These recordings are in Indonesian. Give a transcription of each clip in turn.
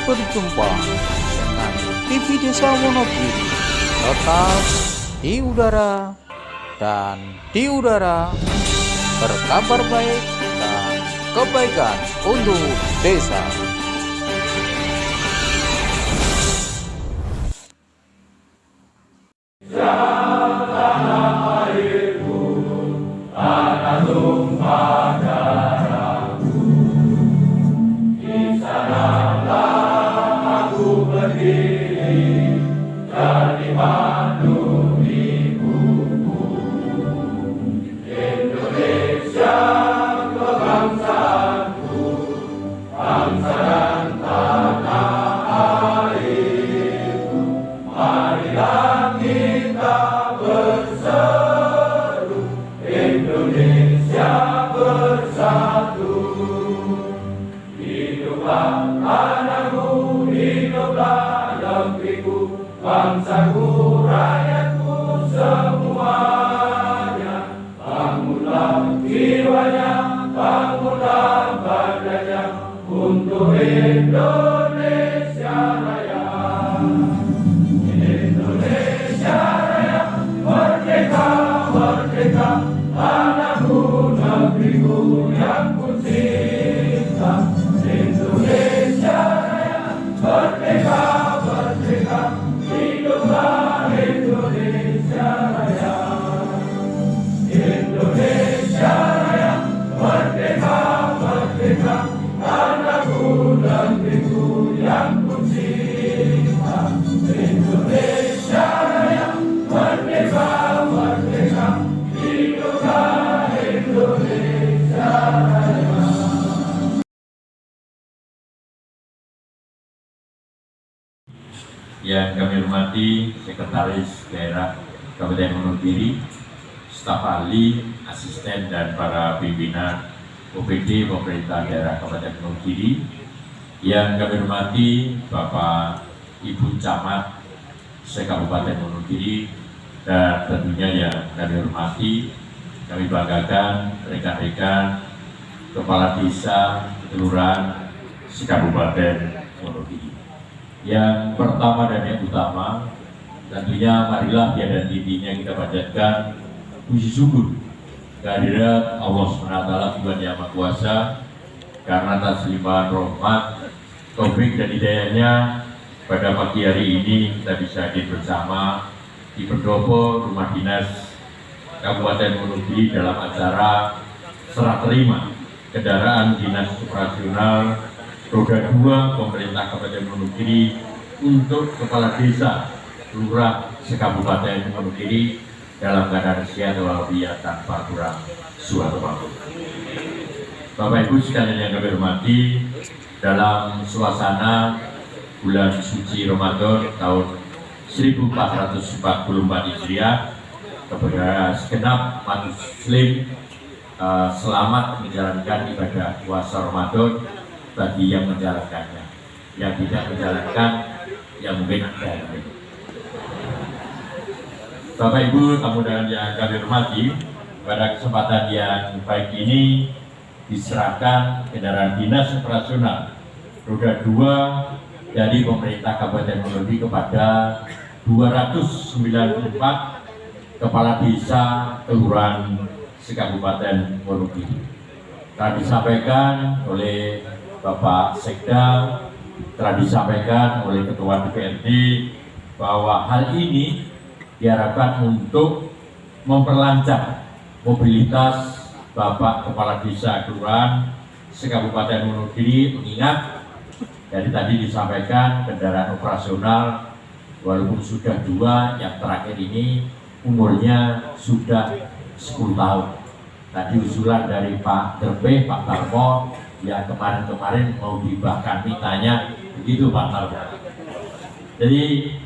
berjumpa dengan TV Desa Wonogiri, tetap di udara dan di udara, berkabar baik dan kebaikan untuk desa. Bangsaku, rakyatku semuanya, bangunlah jiwanya, bangunlah badannya untuk Indonesia Raya. Indonesia Raya, merdeka, merdeka, tanahku, negeriku yang ku cinta. Indonesia Raya, merdeka, merdeka, hiduplah Indonesia Raya. Indonesia Raya, merdeka, merdeka, tanahku, negeriku yang ku cinta. Indonesia Raya, merdeka, merdeka, hiduplah Indonesia Raya. Yang kami hormati Sekretaris Daerah Kabupaten Wonogiri, staf ahli, asisten, dan para pimpinan OPD Pemerintah Daerah Kabupaten Wonogiri. Yang kami hormati Bapak Ibu Camat se-Kabupaten Wonogiri, dan tentunya yang kami hormati, kami banggakan rekan-rekan Kepala Desa, Kelurahan se-Kabupaten Wonogiri. Yang pertama dan yang utama, tentunya marilah tiada intinya kita panjatkan puji syukur kehadirat Allah SWT Tuhan Yang Maha Kuasa, karena atas limpahan rahmat, taufik dan hidayahnya pada pagi hari ini kita bisa hadir bersama di pendopo Rumah Dinas Kabupaten Wonogiri dalam acara serah terima kendaraan dinas operasional roda 2 pemerintah Kabupaten Wonogiri untuk kepala desa, lurah se-Kabupaten Wonogiri dalam keadaan sehat walafiat tanpa kurang suatu apapun. Bapak Ibu sekalian yang kami hormati, dalam suasana bulan suci Ramadan tahun 1444 Hijriah, kepada segenap umat Muslim selamat menjalankan ibadah puasa Ramadan bagi yang menjalankannya. Yang tidak menjalankan, yang mungkin ada. Bapak Ibu tamu dan yang kami hormati, pada kesempatan yang baik ini diserahkan kendaraan dinas operasional roda 2 dari pemerintah Kabupaten Wonogiri kepada 294 kepala desa kelurahan se-Kabupaten Wonogiri. Telah disampaikan oleh Bapak Sekda, telah disampaikan oleh Ketua DPRD bahwa hal ini diharapkan untuk memperlancar mobilitas Bapak Kepala Desa Kelurahan se-Kabupaten Wonogiri, mengingat dari tadi disampaikan kendaraan operasional walaupun sudah 2, yang terakhir ini umurnya sudah 10 tahun. Tadi usulan dari Pak Derpe, Pak Tarmo, yang kemarin mau dibahkan mintanya begitu Pak Tarmo. Jadi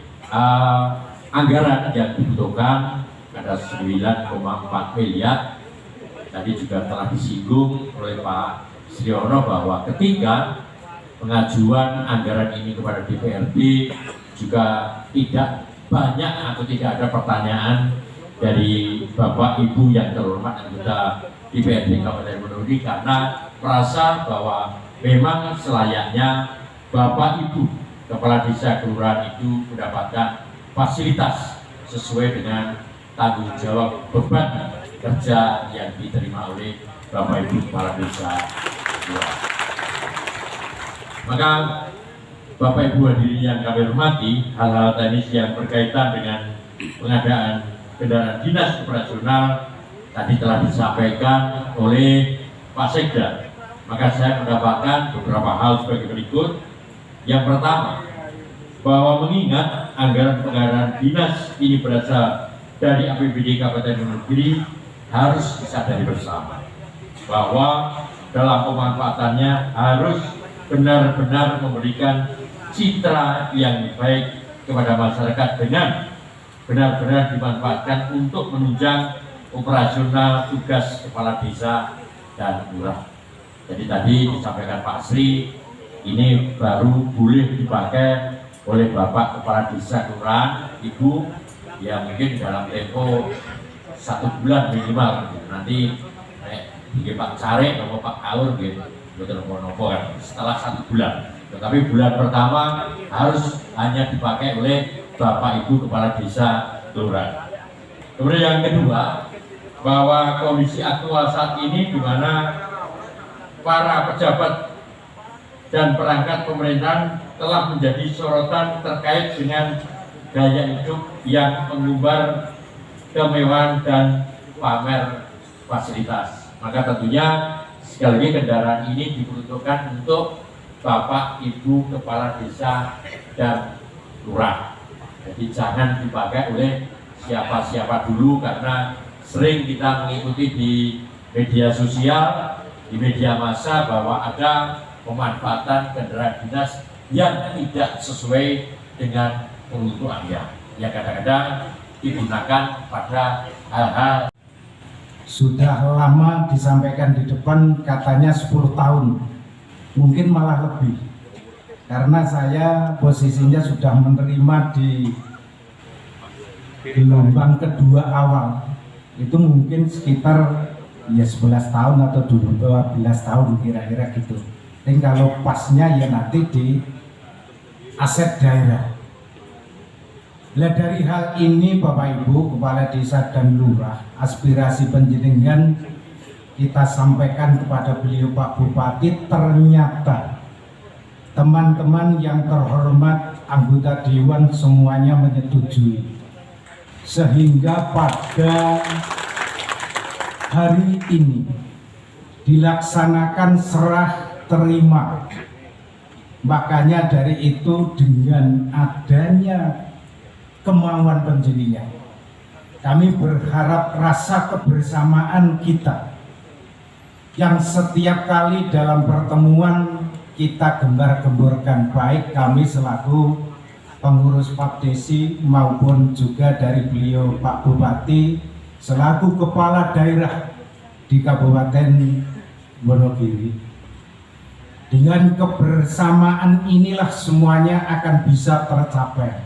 anggaran yang dibutuhkan ada 9,4 miliar. Tadi juga telah disinggung oleh Pak Sriono bahwa ketika pengajuan anggaran ini kepada DPRD juga tidak banyak atau tidak ada pertanyaan dari Bapak Ibu yang terhormat anggota DPRD Kabupaten Wonogiri, karena merasa bahwa memang selayaknya Bapak Ibu Kepala Desa Kelurahan itu mendapatkan fasilitas sesuai dengan tanggung jawab beban kerja yang diterima oleh Bapak Ibu Kepala Desa Kelurahan. Maka Bapak Ibu hadirin yang kami hormati, hal-hal teknis yang berkaitan dengan pengadaan kendaraan dinas operasional tadi telah disampaikan oleh Pak Sekda. Maka saya mendapatkan beberapa hal sebagai berikut. Yang pertama, bahwa mengingat anggaran pengadaan dinas ini berasal dari APBD Kabupaten Wonogiri, harus disadari bersama bahwa dalam pemanfaatannya harus benar-benar memberikan citra yang baik kepada masyarakat dengan benar-benar dimanfaatkan untuk menunjang operasional tugas kepala desa dan lurah. Jadi tadi disampaikan Pak Sri, ini baru boleh dipakai oleh Bapak Kepala Desa Kelurahan, Ibu, yang mungkin dalam tempo 1 bulan minimal. Nanti Pak Cari atau Pak Kaur gitu, betul nopo kan setelah 1 bulan. Tetapi bulan pertama harus hanya dipakai oleh Bapak Ibu Kepala Desa Kelurahan. Kemudian yang kedua, bahwa kondisi aktual saat ini di mana para pejabat dan perangkat pemerintahan telah menjadi sorotan terkait dengan gaya hidup yang mengumbar kemewahan dan pamer fasilitas. Maka tentunya sekali lagi kendaraan ini diperuntukkan untuk Bapak Ibu Kepala Desa dan Lurah. Jadi jangan dipakai oleh siapa-siapa dulu, karena sering kita mengikuti di media sosial, di media massa bahwa ada pemanfaatan kendaraan dinas yang tidak sesuai dengan peruntukannya, yang kadang-kadang digunakan pada hal-hal. Sudah lama disampaikan di depan, katanya 10 tahun, mungkin malah lebih, karena saya posisinya sudah menerima di gelombang kedua awal, itu mungkin sekitar ya 11 tahun atau 12 tahun kira-kira gitu. Dan kalau pasnya ya nanti di aset daerah. Nah, dari hal ini Bapak Ibu Kepala Desa dan Lurah, aspirasi panjenengan kita sampaikan kepada beliau Pak Bupati. Ternyata teman-teman yang terhormat, anggota Dewan semuanya menyetujui, sehingga pada hari ini dilaksanakan serah terima. Makanya dari itu, dengan adanya kemauan panjenengan, kami berharap rasa kebersamaan kita yang setiap kali dalam pertemuan kita gembar-gemborkan, baik kami selaku pengurus Papdesi maupun juga dari beliau Pak Bupati selaku kepala daerah di Kabupaten Wonogiri. Dengan kebersamaan inilah semuanya akan bisa tercapai,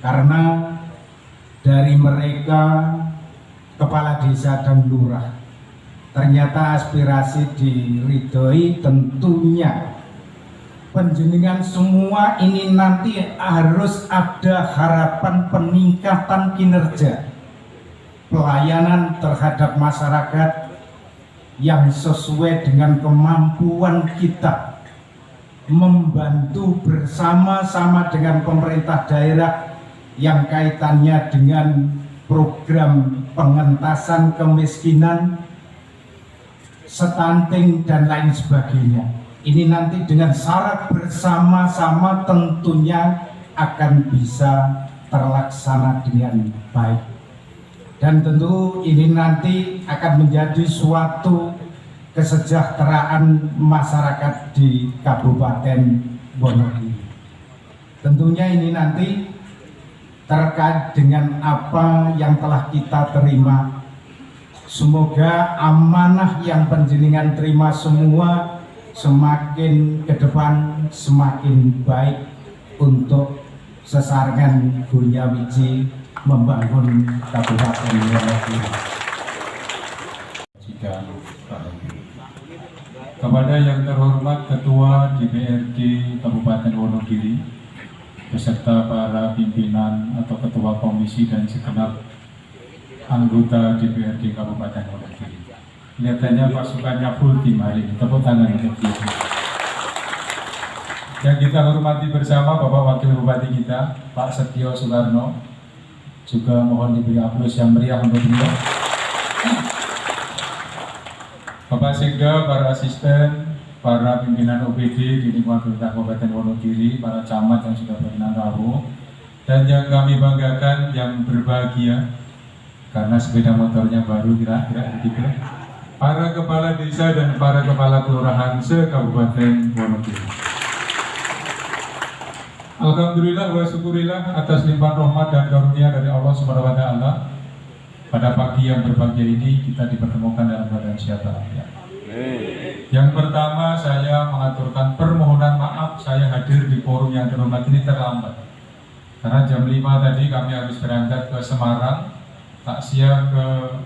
karena dari mereka kepala desa dan lurah ternyata aspirasi diridhoi. Tentunya panjenengan semua ini nanti harus ada harapan peningkatan kinerja pelayanan terhadap masyarakat yang sesuai dengan kemampuan kita, membantu bersama-sama dengan pemerintah daerah yang kaitannya dengan program pengentasan kemiskinan, stunting dan lain sebagainya. Ini nanti dengan syarat bersama-sama tentunya akan bisa terlaksana dengan baik. Dan tentu ini nanti akan menjadi suatu kesejahteraan masyarakat di Kabupaten Wonogiri. Tentunya ini nanti terkait dengan apa yang telah kita terima. Semoga amanah yang panjenengan terima semua semakin ke depan semakin baik untuk sesarengan Gunya Wiji membangun Kabupaten Wonogiri. Jika kepada yang terhormat Ketua DPRD Kabupaten Wonogiri beserta para pimpinan atau ketua komisi dan segenap anggota DPRD Kabupaten Wonogiri. Kelihatannya pasukannya full tim hari ini. Tepuk tangan untuk dia. Yang kita hormati bersama Bapak Wakil Bupati kita, Pak Setio Soekarno, juga mohon diberi aplaus yang meriah untuk beliau. Bapak Sekda, para asisten, para pimpinan OPD di lingkungan pemerintah Kabupaten Wonogiri, para camat yang sudah berkenan tahu, dan yang kami banggakan, yang berbahagia karena sepeda motornya baru kira-kira begitu, para kepala desa dan para kepala kelurahan se-Kabupaten Wonogiri. Alhamdulillah wa syukurillah atas limpahan rahmat dan karunia dari Allah Subhanahu wa taala. Pada pagi yang berbahagia ini kita dipertemukan dalam keadaan sehat walafiat. Yang pertama, saya mengaturkan permohonan maaf saya hadir di forum yang terhormat ini terlambat. Karena jam 5 tadi kami harus berangkat ke Semarang, takziah ke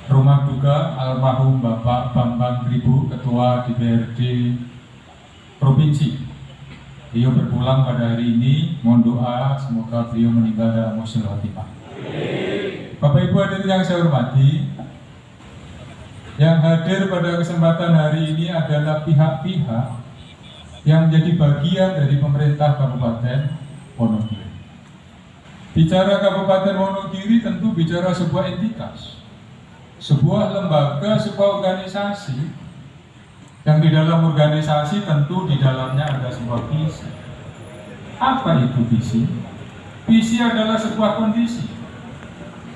rumah duka almarhum Bapak Bambang Kribu, Ketua DPRD Provinsi. Beliau berpulang pada hari ini, mohon doa semoga beliau meninggal dalam husnul khotimah. Bapak Ibu hadirin yang saya hormati, yang hadir pada kesempatan hari ini adalah pihak-pihak yang menjadi bagian dari pemerintah Kabupaten Wonogiri. Bicara Kabupaten Wonogiri tentu bicara sebuah entitas, sebuah lembaga, sebuah organisasi, yang di dalam organisasi tentu di dalamnya ada sebuah visi. Apa itu visi? Visi adalah sebuah kondisi.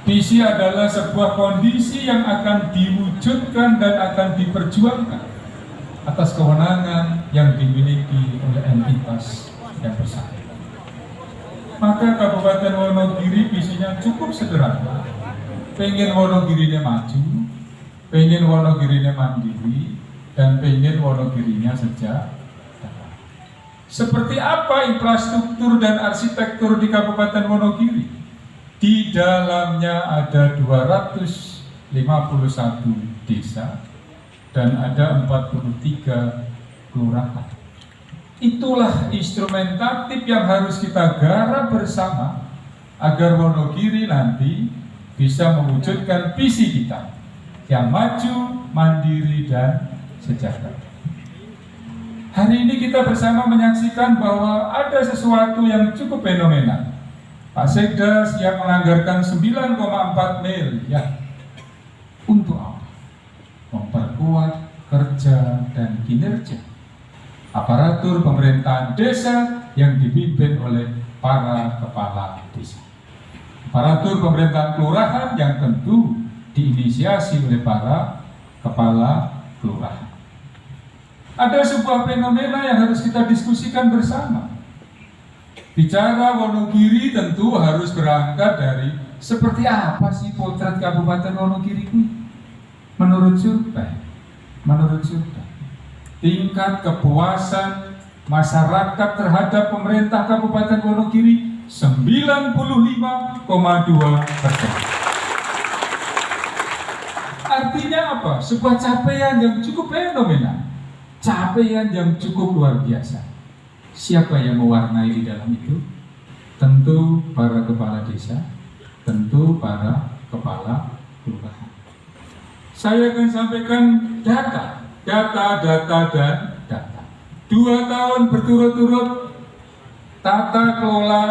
Visi adalah sebuah kondisi yang akan diwujudkan dan akan diperjuangkan atas kewenangan yang dimiliki oleh entitas yang bersangkutan. Maka Kabupaten Wonogiri visinya cukup sederhana. Pengen Wonogirinya maju, pengen Wonogirinya mandiri, dan pengen Wonogirinya sejahtera. Seperti apa infrastruktur dan arsitektur di Kabupaten Wonogiri? Di dalamnya ada 251 desa dan ada 43 kelurahan. Itulah instrumentatif yang harus kita garap bersama agar Wonogiri nanti bisa mewujudkan visi kita yang maju, mandiri, dan sejahtera. Hari ini kita bersama menyaksikan bahwa ada sesuatu yang cukup fenomenal. Pak Sekda siap menganggarkan 9,4 miliar untuk apa? Memperkuat kerja dan kinerja aparatur pemerintahan desa yang dipimpin oleh para kepala desa. Aparatur pemerintahan kelurahan yang tentu diinisiasi oleh para kepala kelurahan. Ada sebuah fenomena yang harus kita diskusikan bersama. Bicara Wonogiri tentu harus berangkat dari seperti apa sih potret Kabupaten Wonogiri ini? Menurut survei, tingkat kepuasan masyarakat terhadap pemerintah Kabupaten Wonogiri 95,2%. Artinya apa? Sebuah capaian yang cukup fenomenal, capaian yang cukup luar biasa. Siapa yang mewarnai di dalam itu? Tentu para kepala desa, tentu para kepala kelurahan. Saya akan sampaikan data. 2 tahun berturut-turut tata kelola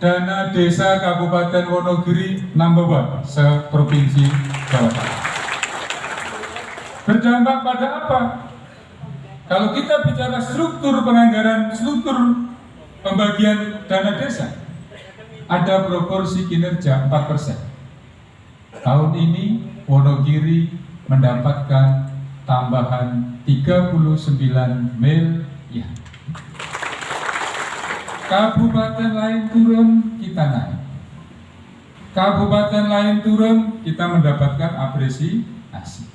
dana desa Kabupaten Wonogiri number 1 se-provinsi Jawa Barat. Berdampak pada apa? Kalau kita bicara struktur penganggaran, struktur pembagian dana desa, ada proporsi kinerja 4%. Tahun ini Wonogiri mendapatkan tambahan 39 miliar. Kabupaten lain turun, kita naik. Kabupaten lain turun, kita mendapatkan apresiasi.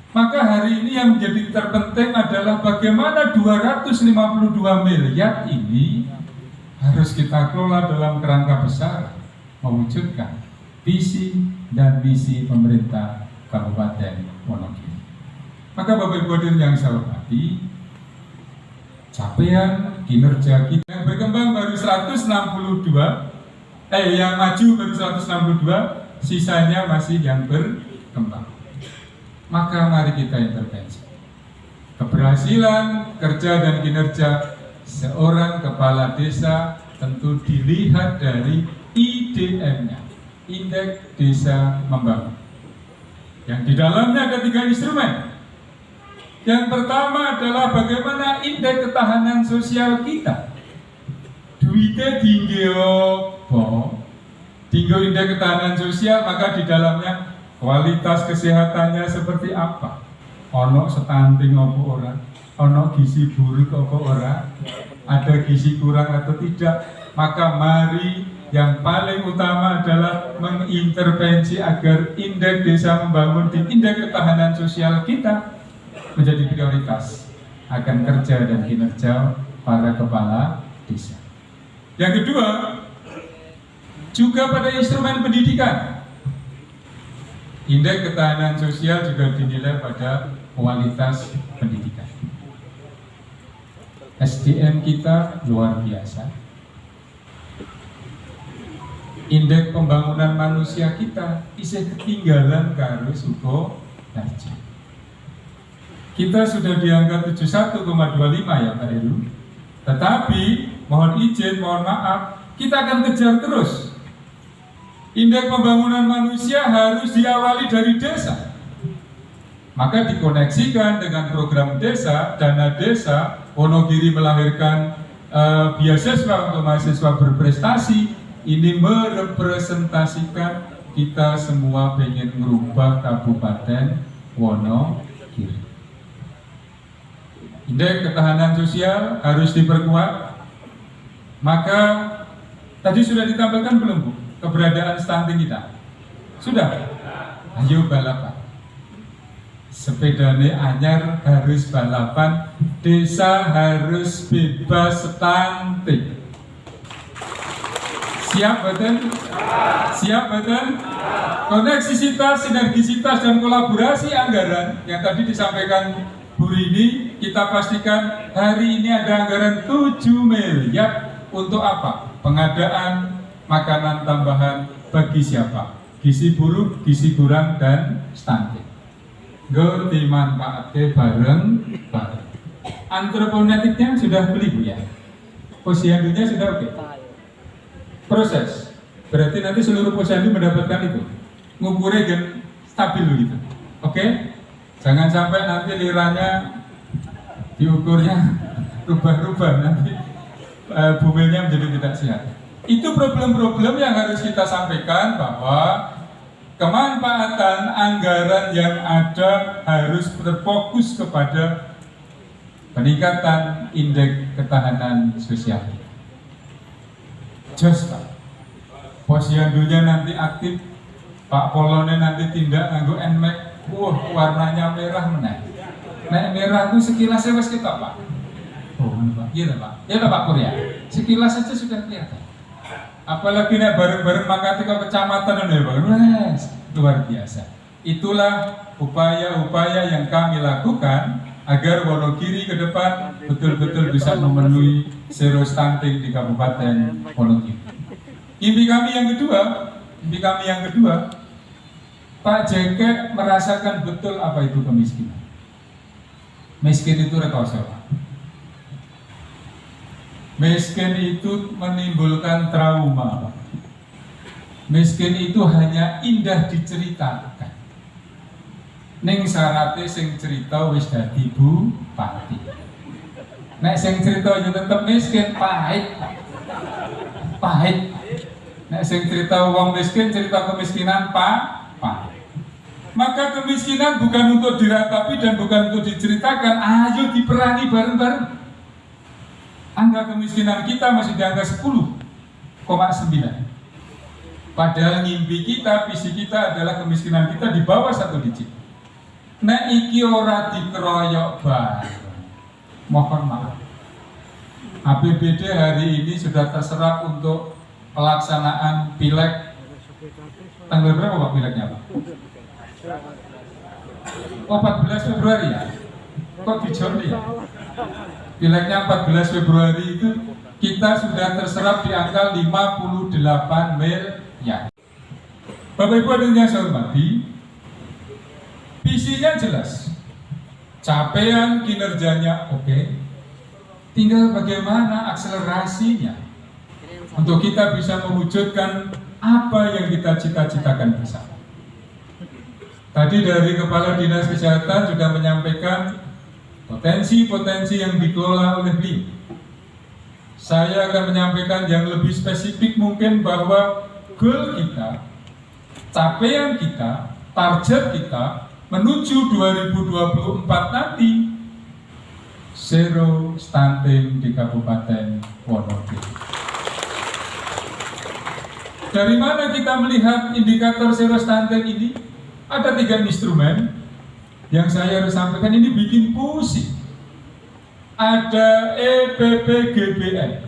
Maka hari ini yang menjadi terpenting adalah bagaimana 252 miliar ini harus kita kelola dalam kerangka besar mewujudkan visi dan misi pemerintah Kabupaten Wonogiri. Maka Bapak Ibu hadirin yang saya hormati, capaian kinerja kita yang berkembang baru 162, yang maju baru 162, sisanya masih yang berkembang. Maka mari kita intervensi. Keberhasilan kerja dan kinerja seorang kepala desa tentu dilihat dari IDM-nya, Indeks Desa Membangun. Yang di dalamnya ada 3 instrumen. Yang pertama adalah bagaimana indeks ketahanan sosial kita. Duitnya tinggi apa? Tinggi indeks ketahanan sosial, maka di dalamnya kualitas kesehatannya seperti apa? Ono stunting apa ora? Ono gizi buruk apa ora? Ada gizi kurang atau tidak? Maka mari yang paling utama adalah mengintervensi agar indeks desa membangun di indeks ketahanan sosial kita menjadi prioritas akan kerja dan kinerja para kepala desa. Yang kedua, juga pada instrumen pendidikan. Indeks ketahanan sosial juga dinilai pada kualitas pendidikan. SDM kita luar biasa. Indeks pembangunan manusia kita isih ketinggalan karo suku Darja. Kita sudah di angka 71,25 ya Pak Heru. Tetapi mohon izin, mohon maaf, kita akan kejar terus. Indeks pembangunan manusia harus diawali dari desa. Maka dikoneksikan dengan program desa, dana desa. Wonogiri melahirkan beasiswa untuk mahasiswa berprestasi. Ini merepresentasikan kita semua pengen merubah Kabupaten Wonogiri. Indeks ketahanan sosial harus diperkuat. Maka tadi sudah ditampilkan belum Bu keberadaan stunting kita? Sudah? Ayo balapan. Sepedane anyar harus balapan. Desa harus bebas stunting. Siap betul? Siap betul? Koneksisitas, sinergisitas, dan kolaborasi anggaran yang tadi disampaikan Bu Rini, kita pastikan hari ini ada anggaran 7 miliar untuk apa? Pengadaan makanan tambahan bagi siapa? Gizi buruk, gizi kurang, dan stunting. Go dimanfaatkan bareng-bareng. Antroponetiknya sudah beli Bu ya? Posyandunya sudah oke? Proses. Berarti nanti seluruh posyandu mendapatkan itu. Ngukurnya kan stabil begitu. Oke? Jangan sampai nanti liranya diukurnya rubah-rubah, nanti bumilnya menjadi tidak sehat. Itu problem-problem yang harus kita sampaikan, bahwa kemanfaatan anggaran yang ada harus berfokus kepada peningkatan indeks ketahanan sosial. Just Pak, posyandunya nanti aktif, Pak Polone nanti tindak nganggo NMAX. Warnanya merah meneh. Nek merah itu sekilas wis ketok, Pak. Oh, Pak. Iya, Pak. Iya, Pak Pur ya. Sekilas saja sudah kelihatan. Apalagi nek bareng-bareng mangkati ke kecamatan ya, Pak. Wes, luar biasa. Itulah upaya-upaya yang kami lakukan agar Wonogiri ke depan betul-betul bisa memenuhi zero stunting di Kabupaten Wonogiri. Mimpi kami yang kedua, Pak JK merasakan betul apa itu kemiskinan. Miskin itu rekoso. Miskin itu menimbulkan trauma. Miskin itu hanya indah diceritakan. Ning sarate sing cerita wis dadi bupati. Nek sing cerita yo tetep miskin, pahit. Pahit. Nek sing cerita wong miskin, cerita kemiskinan, pahit. Maka kemiskinan bukan untuk diratapi dan bukan untuk diceritakan. Ayo diperangi bareng-bareng. Angka kemiskinan kita masih di angka 10,9. Padahal mimpi kita, visi kita adalah kemiskinan kita di bawah 1 digit. Nek iki ora dikeroyok bareng, mohon maaf. APBD hari ini sudah terserap untuk pelaksanaan pileg. Tanggal berapa Pak pileknya Pak? Oh, 14 Februari ya? Kok dijawab ya? Pilegnya 14 Februari itu kita sudah terserap di angka 58 miliar. Bapak Ibu hadirin yang saya hormati, visinya jelas, capaian kinerjanya oke, tinggal bagaimana akselerasinya untuk kita bisa mewujudkan apa yang kita cita-citakan bersama. Tadi dari Kepala Dinas Kesehatan sudah menyampaikan potensi-potensi yang dikelola oleh beliau. Saya akan menyampaikan yang lebih spesifik mungkin bahwa goal kita, capaian kita, target kita menuju 2024 nanti zero stunting di Kabupaten Wonogiri. Dari mana kita melihat indikator zero stunting ini? Ada 3 instrumen yang saya harus sampaikan, ini bikin pusing. Ada EPPGBN,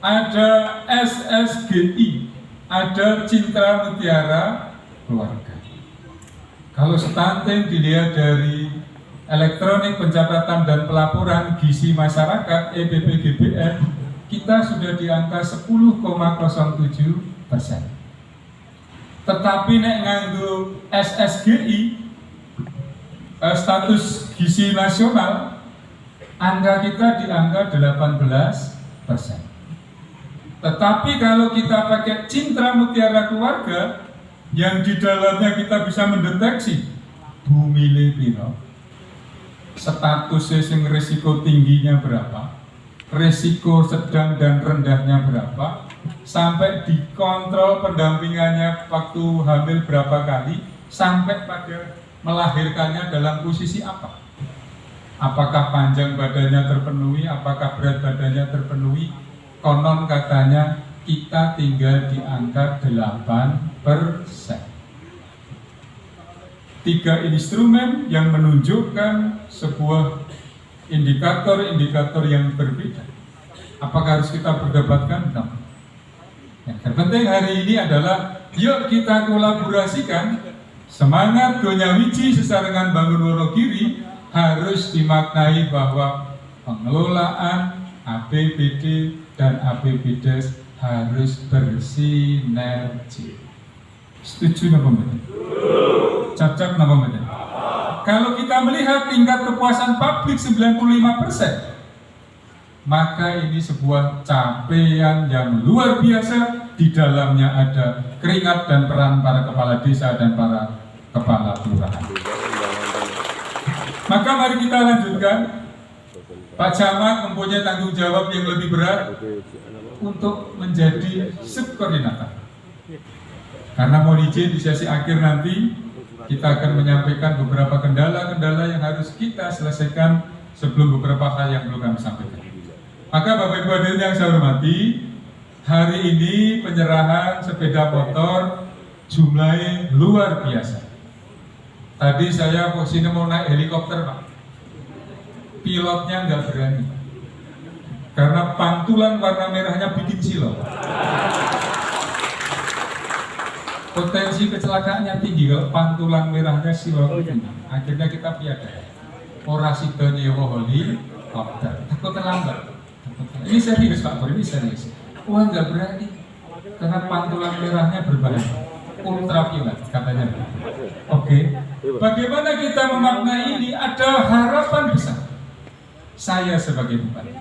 ada SSGI, ada Citra Mutiara Keluarga. Kalau stunting dilihat dari elektronik pencatatan dan pelaporan gizi masyarakat EPPGBN, kita sudah di angka 10,07%. Tetapi nek nganggo SSGI, status gizi nasional, angka kita di angka 18%. Tetapi kalau kita pakai Citra Mutiara Keluarga, yang di dalamnya kita bisa mendeteksi bumi piro, statusnya sing risiko tingginya berapa, risiko sedang dan rendahnya berapa, sampai dikontrol pendampingannya waktu hamil berapa kali, sampai pada melahirkannya dalam posisi apa. Apakah panjang badannya terpenuhi, apakah berat badannya terpenuhi. Konon katanya kita tinggal di angka 8%. 3 instrumen yang menunjukkan sebuah indikator-indikator yang berbeda. Apakah harus kita perdebatkan? No. Yang terpenting hari ini adalah yuk kita kolaborasikan semangat Gonyawiji sesarengan bangun Wonogiri harus dimaknai bahwa pengelolaan APBD dan APBDes harus bersinergi. Setuju napa mboten? Cocok napa mboten? Kalau kita melihat tingkat kepuasan publik 95%, maka ini sebuah capaian yang luar biasa. Di dalamnya ada keringat dan peran para kepala desa dan para kepala kelurahan. Maka mari kita lanjutkan. Pak Camat mempunyai tanggung jawab yang lebih berat untuk menjadi subkoordinator. Karena mohon izin di sesi akhir nanti kita akan menyampaikan beberapa kendala-kendala yang harus kita selesaikan sebelum beberapa hal yang belum kami sampaikan. Maka Bapak Ibu hadirin yang saya hormati, hari ini penyerahan sepeda motor jumlahnya luar biasa. Tadi saya posisinya mau naik helikopter Pak, pilotnya nggak berani karena pantulan warna merahnya bikin silau. Potensi kecelakaannya tinggi kalau pantulan merahnya silau tinggi. Akhirnya kita piada. Orasi nyewa helikopter, takut terlambat. Ini serius Pak Pur, ini serius. Wah nggak berani karena pantulan merahnya berbahaya, ultraviolet katanya. Oke, bagaimana kita memaknai ini? Ada harapan besar. Saya sebagai bupati,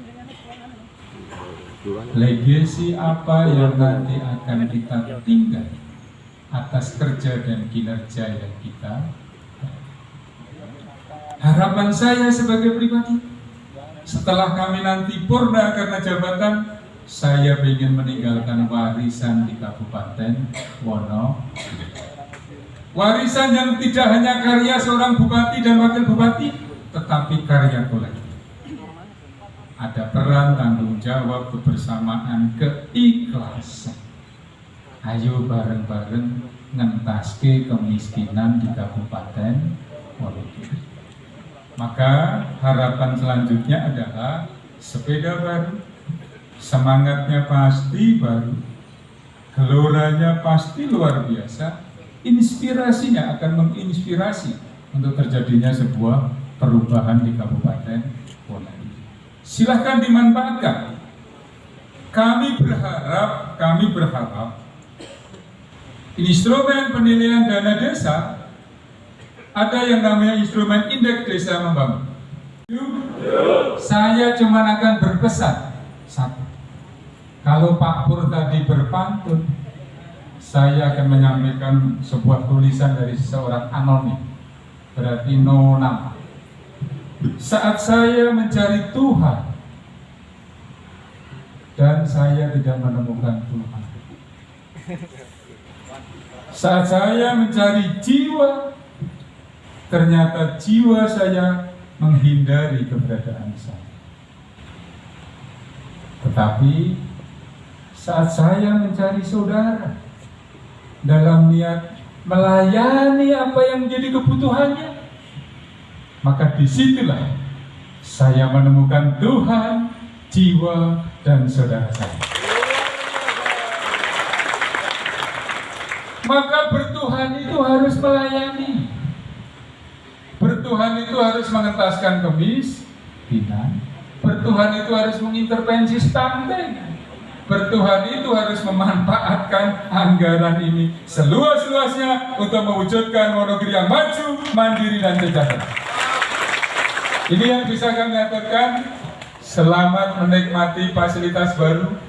legasi apa yang nanti akan kita tinggal atas kerja dan kinerja yang kita. Harapan saya sebagai pribadi, setelah kami nanti purna karena jabatan, saya ingin meninggalkan warisan di Kabupaten Wonogiri. Warisan yang tidak hanya karya seorang bupati dan wakil bupati, tetapi karya kolektif. Ada peran, tanggung jawab, kebersamaan, keikhlasan. Ayo bareng-bareng ngentaske kemiskinan di Kabupaten Wonogiri. Maka harapan selanjutnya adalah sepeda baru, semangatnya pasti baru, geloranya pasti luar biasa, inspirasinya akan menginspirasi untuk terjadinya sebuah perubahan di Kabupaten Wonogiri. Silahkan dimanfaatkan. Kami berharap instrumen penilaian dana desa, ada yang namanya instrumen indeks desa membangun. Saya cuma akan berpesan satu. Kalau Pak Pur tadi berpantun, saya akan menyampaikan sebuah tulisan dari seorang anonim, berarti no nama. Saat saya mencari Tuhan dan saya tidak menemukan Tuhan, saat saya mencari jiwa, ternyata jiwa saya menghindari keberadaan saya. Tetapi saat saya mencari saudara dalam niat melayani apa yang menjadi kebutuhannya, maka disitulah saya menemukan Tuhan, jiwa, dan saudara saya. Maka bertuhan itu harus melayani. Bertuhan itu harus mengentaskan kemiskinan. Bertuhan itu harus mengintervensi stunting. Bertuhan itu harus memanfaatkan anggaran ini seluas-luasnya untuk mewujudkan Wonogiri yang maju, mandiri, dan sejahtera. Ini yang bisa kami aturkan. Selamat menikmati fasilitas baru.